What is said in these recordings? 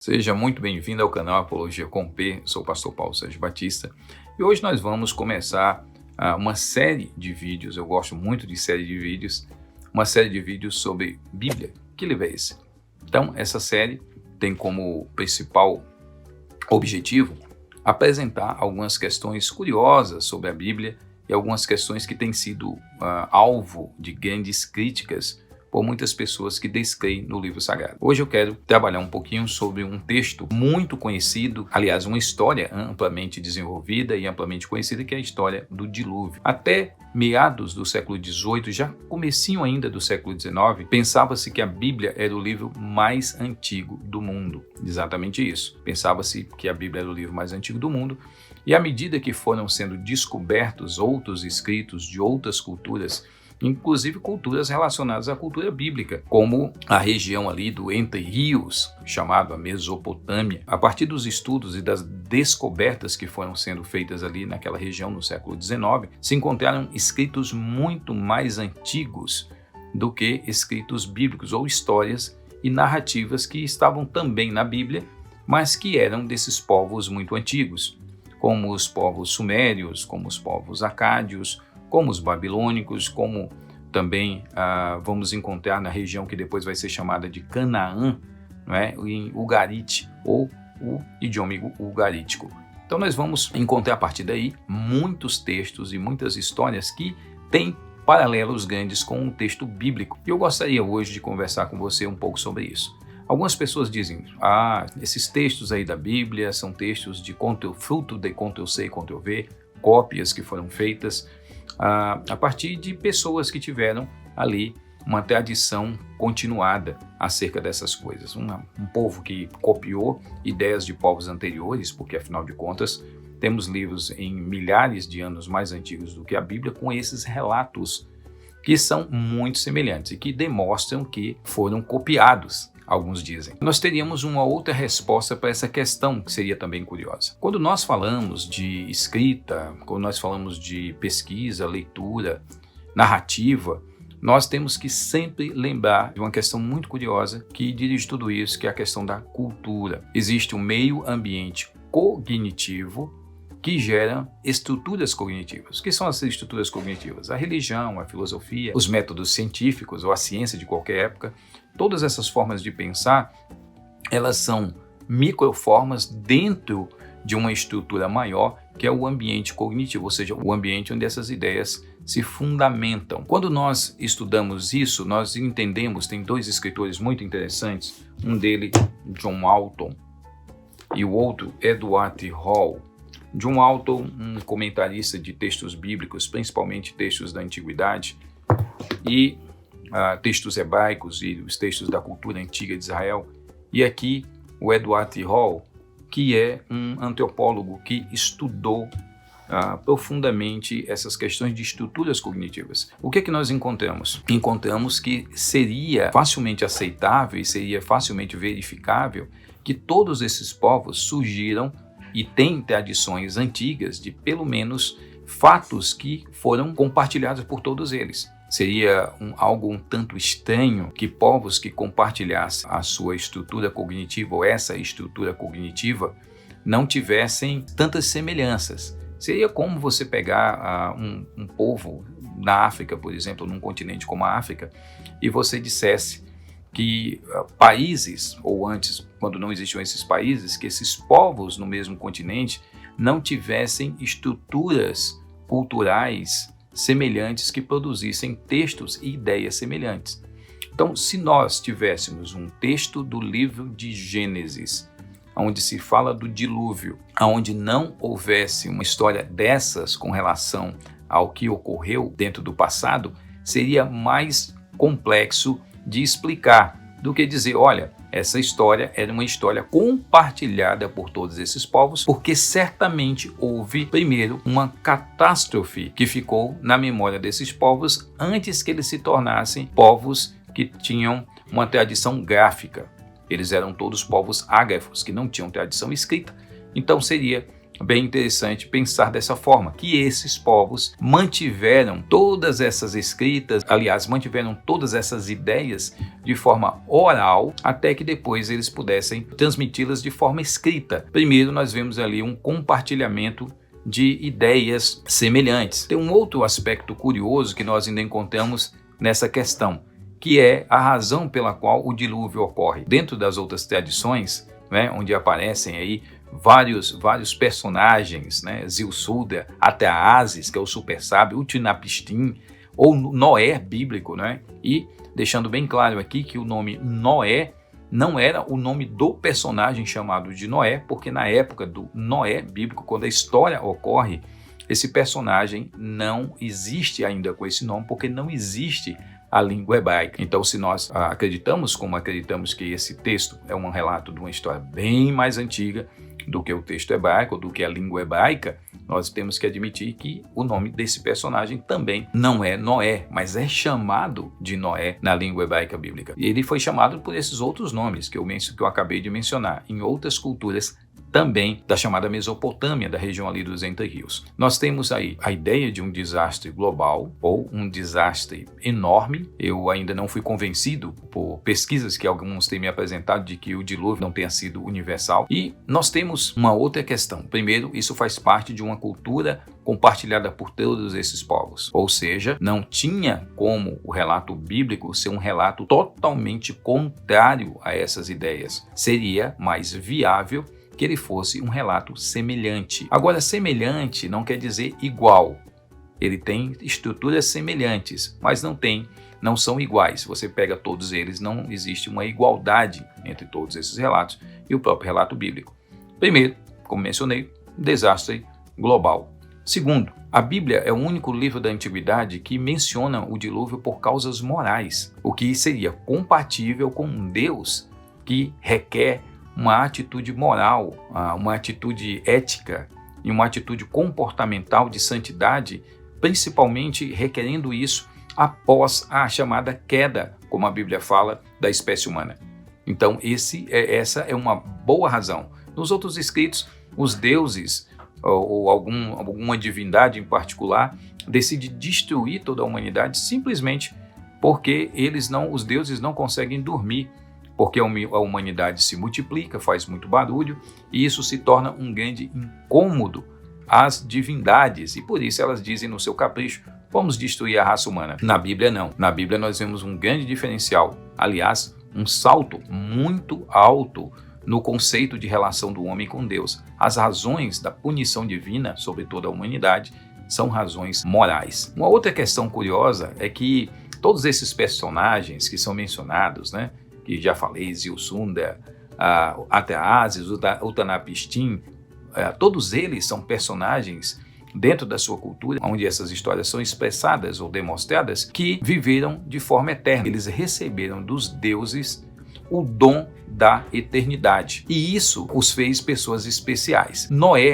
Seja muito bem-vindo ao canal Apologia com P. Sou o pastor Paulo Sérgio Batista e hoje nós vamos começar uma série de vídeos. Eu gosto muito de série de vídeos, uma série de vídeos sobre Bíblia. Que livro é esse? Então, essa série tem como principal objetivo apresentar algumas questões curiosas sobre a Bíblia e algumas questões que têm sido alvo de grandes críticas por muitas pessoas que descreem no livro sagrado. Hoje eu quero trabalhar um pouquinho sobre um texto muito conhecido, aliás, uma história amplamente desenvolvida e amplamente conhecida, que é a história do dilúvio. Até meados do século XVIII, já comecinho ainda do século XIX, pensava-se que a Bíblia era o livro mais antigo do mundo. Exatamente isso. Pensava-se que a Bíblia era o livro mais antigo do mundo. E à medida que foram sendo descobertos outros escritos de outras culturas, inclusive culturas relacionadas à cultura bíblica, como a região ali do Entre Rios, chamada Mesopotâmia. A partir dos estudos e das descobertas que foram sendo feitas ali naquela região no século XIX, se encontraram escritos muito mais antigos do que escritos bíblicos ou histórias e narrativas que estavam também na Bíblia, mas que eram desses povos muito antigos, como os povos sumérios, como os povos acádios, como os babilônicos, como também vamos encontrar na região que depois vai ser chamada de Canaã, não é? Em Ugarite, ou o idioma ugarítico. Então nós vamos encontrar a partir daí muitos textos e muitas histórias que têm paralelos grandes com o texto bíblico. E eu gostaria hoje de conversar com você um pouco sobre isso. Algumas pessoas dizem, esses textos aí da Bíblia são textos de fruto de Ctrl+C e Ctrl+V, cópias que foram feitas a partir de pessoas que tiveram ali uma tradição continuada acerca dessas coisas. Um povo que copiou ideias de povos anteriores, porque afinal de contas temos livros em milhares de anos mais antigos do que a Bíblia com esses relatos que são muito semelhantes e que demonstram que foram copiados. Alguns dizem. Nós teríamos uma outra resposta para essa questão, que seria também curiosa. Quando nós falamos de escrita, quando nós falamos de pesquisa, leitura, narrativa, nós temos que sempre lembrar de uma questão muito curiosa que dirige tudo isso, que é a questão da cultura. Existe um meio ambiente cognitivo que gera estruturas cognitivas. O que são as estruturas cognitivas? A religião, a filosofia, os métodos científicos ou a ciência de qualquer época, todas essas formas de pensar, elas são microformas dentro de uma estrutura maior, que é o ambiente cognitivo, ou seja, o ambiente onde essas ideias se fundamentam. Quando nós estudamos isso, nós entendemos, tem dois escritores muito interessantes, um deles, John Walton, e o outro, Edward Hall. John Walton, um comentarista de textos bíblicos, principalmente textos da Antiguidade, e textos hebraicos e os textos da cultura antiga de Israel. E aqui o Edward Hall, que é um antropólogo que estudou profundamente essas questões de estruturas cognitivas. O que é que nós encontramos? Encontramos que seria facilmente aceitável e seria facilmente verificável que todos esses povos surgiram e têm tradições antigas de pelo menos fatos que foram compartilhados por todos eles. Seria algo um tanto estranho que povos que compartilhassem a sua estrutura cognitiva ou essa estrutura cognitiva não tivessem tantas semelhanças. Seria como você pegar um povo na África, por exemplo, num continente como a África, e você dissesse que países, ou antes, quando não existiam esses países, que esses povos no mesmo continente não tivessem estruturas culturais semelhantes que produzissem textos e ideias semelhantes. Então, se nós tivéssemos um texto do livro de Gênesis, onde se fala do dilúvio, onde não houvesse uma história dessas com relação ao que ocorreu dentro do passado, seria mais complexo de explicar do que dizer, olha, essa história era uma história compartilhada por todos esses povos, porque certamente houve, primeiro, uma catástrofe que ficou na memória desses povos antes que eles se tornassem povos que tinham uma tradição gráfica. Eles eram todos povos ágrafos, que não tinham tradição escrita. Então seria bem interessante pensar dessa forma, que esses povos mantiveram todas essas escritas, aliás, mantiveram todas essas ideias de forma oral, até que depois eles pudessem transmiti-las de forma escrita. Primeiro nós vemos ali um compartilhamento de ideias semelhantes. Tem um outro aspecto curioso que nós ainda encontramos nessa questão, que é a razão pela qual o dilúvio ocorre. Dentro das outras tradições, né, onde aparecem aí vários personagens, né, Zilsuda, Ateases, que é o super sábio, Utnapishtim, ou Noé bíblico, né? E deixando bem claro aqui que o nome Noé não era o nome do personagem chamado de Noé, porque na época do Noé bíblico, quando a história ocorre, esse personagem não existe ainda com esse nome, porque não existe a língua hebraica. Então, se nós acreditamos, como acreditamos que esse texto é um relato de uma história bem mais antiga do que o texto hebraico, do que a língua hebraica, nós temos que admitir que o nome desse personagem também não é Noé, mas é chamado de Noé na língua hebraica bíblica. E ele foi chamado por esses outros nomes que eu acabei de mencionar. Em outras culturas também da chamada Mesopotâmia, da região ali dos Entre Rios. Nós temos aí a ideia de um desastre global ou um desastre enorme. Eu ainda não fui convencido por pesquisas que alguns têm me apresentado de que o dilúvio não tenha sido universal. E nós temos uma outra questão. Primeiro, isso faz parte de uma cultura compartilhada por todos esses povos. Ou seja, não tinha como o relato bíblico ser um relato totalmente contrário a essas ideias. Seria mais viável que ele fosse um relato semelhante. Agora, semelhante não quer dizer igual. Ele tem estruturas semelhantes, mas não são iguais. Você pega todos eles, não existe uma igualdade entre todos esses relatos e o próprio relato bíblico. Primeiro, como mencionei, desastre global. Segundo, a Bíblia é o único livro da Antiguidade que menciona o dilúvio por causas morais, o que seria compatível com um Deus que requer uma atitude moral, uma atitude ética e uma atitude comportamental de santidade, principalmente requerendo isso após a chamada queda, como a Bíblia fala, da espécie humana. Então, essa é uma boa razão. Nos outros escritos, os deuses ou alguma divindade em particular decide destruir toda a humanidade simplesmente porque os deuses não conseguem dormir, porque a humanidade se multiplica, faz muito barulho, e isso se torna um grande incômodo às divindades, e por isso elas dizem no seu capricho, vamos destruir a raça humana. Na Bíblia não. Na Bíblia nós vemos um grande diferencial, aliás, um salto muito alto no conceito de relação do homem com Deus. As razões da punição divina sobre toda a humanidade são razões morais. Uma outra questão curiosa é que todos esses personagens que são mencionados, né, que já falei, Zilsunda, Ateases, Utnapishtim, todos eles são personagens dentro da sua cultura, onde essas histórias são expressadas ou demonstradas, que viveram de forma eterna. Eles receberam dos deuses o dom da eternidade. E isso os fez pessoas especiais.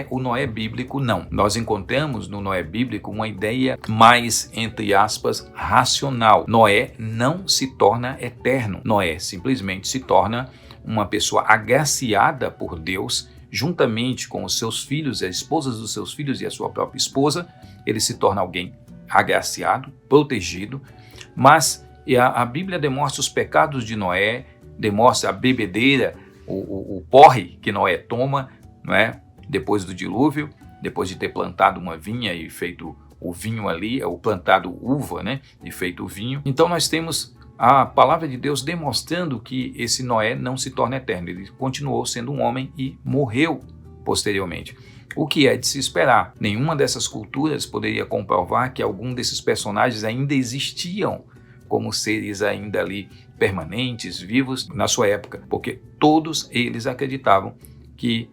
O Noé bíblico, não. Nós encontramos no Noé bíblico uma ideia mais, entre aspas, racional. Noé não se torna eterno. Noé simplesmente se torna uma pessoa agraciada por Deus, juntamente com os seus filhos, as esposas dos seus filhos e a sua própria esposa. Ele se torna alguém agraciado, protegido, mas a Bíblia demonstra os pecados de Noé, demonstra a bebedeira, o porre que Noé toma, não é? Depois do dilúvio, depois de ter plantado uma vinha e feito o vinho ali, ou plantado uva, né? E feito o vinho. Então nós temos a palavra de Deus demonstrando que esse Noé não se torna eterno. Ele continuou sendo um homem e morreu posteriormente. O que é de se esperar. Nenhuma dessas culturas poderia comprovar que algum desses personagens ainda existiam como seres ainda ali permanentes, vivos na sua época, porque todos eles acreditavam que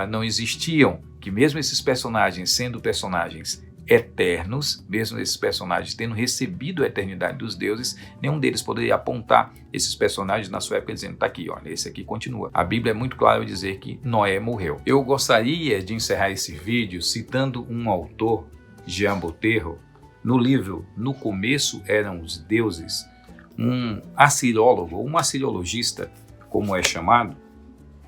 não existiam, que mesmo esses personagens sendo personagens eternos, mesmo esses personagens tendo recebido a eternidade dos deuses, nenhum deles poderia apontar esses personagens na sua época dizendo, tá aqui, olha, esse aqui continua. A Bíblia é muito clara ao dizer que Noé morreu. Eu gostaria de encerrar esse vídeo citando um autor, Jean Boterro, no livro No Começo Eram os Deuses, um assirólogo, um assiriologista, como é chamado.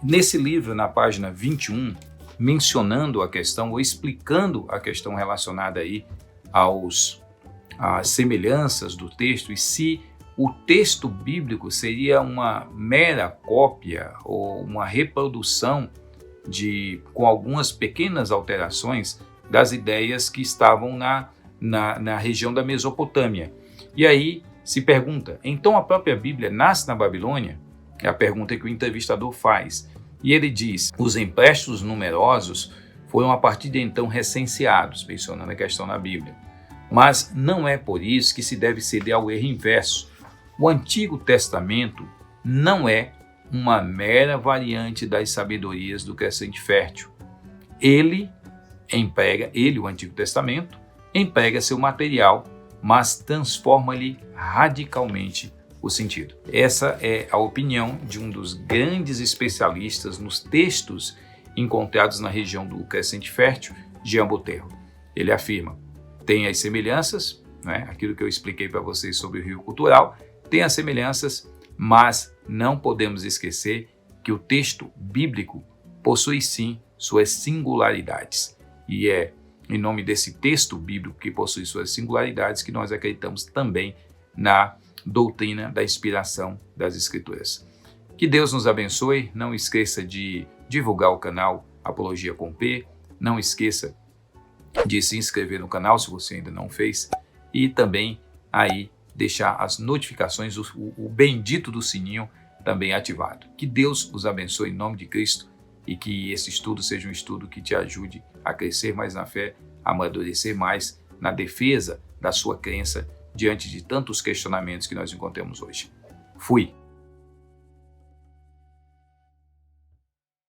Nesse livro, na página 21, mencionando a questão ou explicando a questão relacionada aí às semelhanças do texto e se o texto bíblico seria uma mera cópia ou uma reprodução com algumas pequenas alterações das ideias que estavam na região da Mesopotâmia. E aí se pergunta, então a própria Bíblia nasce na Babilônia? É a pergunta que o entrevistador faz. E ele diz, os empréstimos numerosos foram a partir de então recenseados, mencionando a questão na Bíblia. Mas não é por isso que se deve ceder ao erro inverso. O Antigo Testamento não é uma mera variante das sabedorias do crescente fértil. O Antigo Testamento, emprega seu material, mas transforma-lhe radicalmente o sentido. Essa é a opinião de um dos grandes especialistas nos textos encontrados na região do crescente fértil, Jean Boterro. Ele afirma, tem as semelhanças, né? Aquilo que eu expliquei para vocês sobre o rio cultural, tem as semelhanças, mas não podemos esquecer que o texto bíblico possui sim suas singularidades. E é em nome desse texto bíblico que possui suas singularidades que nós acreditamos também na doutrina da inspiração das Escrituras. Que Deus nos abençoe, não esqueça de divulgar o canal Apologia com P, não esqueça de se inscrever no canal se você ainda não fez e também aí deixar as notificações, o bendito do sininho também ativado. Que Deus os abençoe em nome de Cristo e que esse estudo seja um estudo que te ajude a crescer mais na fé, a amadurecer mais na defesa da sua crença diante de tantos questionamentos que nós encontramos hoje. Fui!